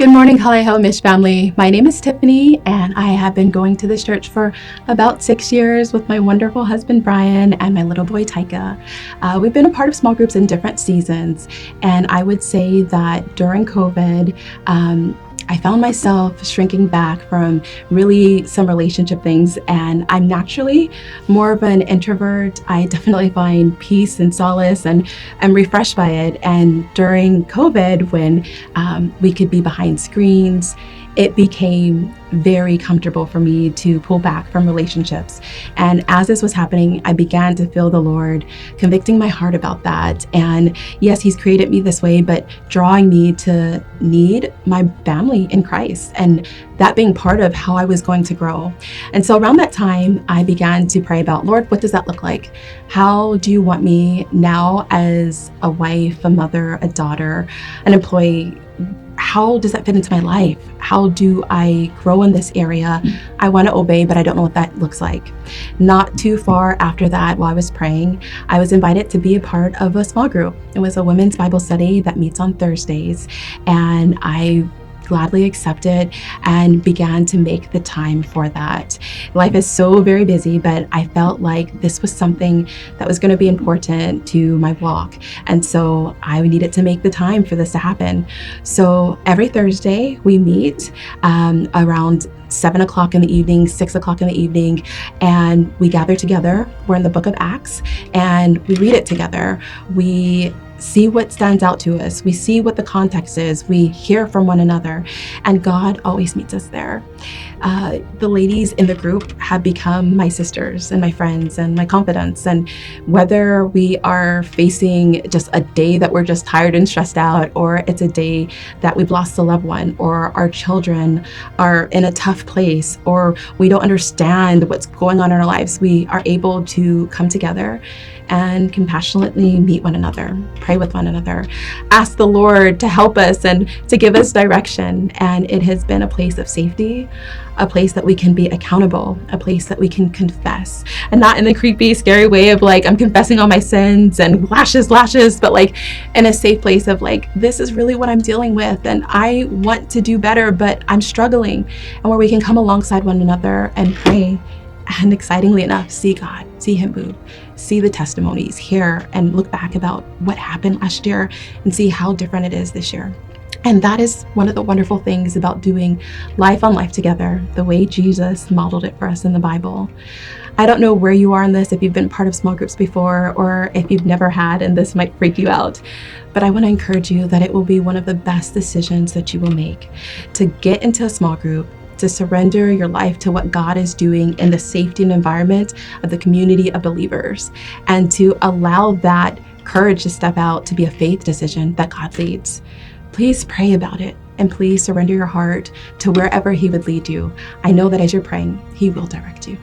Good morning, Kaleho Mish family. My name is Tiffany, and I have been going to this church for about 6 years with my wonderful husband, Brian, and my little boy, Tyka. We've been a part of small groups in different seasons, and I would say that during COVID, I found myself shrinking back from really some relationship things, and I'm naturally more of an introvert. I definitely find peace and solace and I'm refreshed by it. And during COVID, when we could be behind screens, it became very comfortable for me to pull back from relationships. And as this was happening, I began to feel the Lord convicting my heart about that. And yes, He's created me this way, but drawing me to need my family in Christ, and that being part of how I was going to grow. And so around that time, I began to pray about, Lord, what does that look like? How do you want me now as a wife, a mother, a daughter, an employee? How does that fit into my life? How do I grow in this area? I want to obey, but I don't know what that looks like. Not too far after that, while I was praying, I was invited to be a part of a small group. It was a women's Bible study that meets on Thursdays, and I gladly accepted and began to make the time for that. Life is so very busy, but I felt like this was something that was going to be important to my walk. And so I needed to make the time for this to happen. So every Thursday we meet around 7 o'clock in the evening, 6 o'clock in the evening, and we gather together. We're in the book of Acts and we read it together. We see what stands out to us. We see what the context is. We hear from one another, and God always meets us there. The ladies in the group have become my sisters and my friends and my confidants. And whether we are facing just a day that we're just tired and stressed out, or it's a day that we've lost a loved one, or our children are in a tough place, or we don't understand what's going on in our lives, we are able to come together and compassionately meet one another, pray with one another, ask the Lord to help us and to give us direction. And it has been a place of safety, a place that we can be accountable, a place that we can confess, and not in the creepy, scary way of like, I'm confessing all my sins and lashes, but like in a safe place of like, this is really what I'm dealing with and I want to do better, but I'm struggling. And where we can come alongside one another and pray, and excitingly enough, see God, see Him move, see the testimonies, hear and look back about what happened last year and see how different it is this year. And that is one of the wonderful things about doing life on life together, the way Jesus modeled it for us in the Bible. I don't know where you are in this, if you've been part of small groups before, or if you've never had, and this might freak you out. But I want to encourage you that it will be one of the best decisions that you will make to get into a small group, to surrender your life to what God is doing in the safety and environment of the community of believers, and to allow that courage to step out to be a faith decision that God leads. Please pray about it, and please surrender your heart to wherever He would lead you. I know that as you're praying, He will direct you.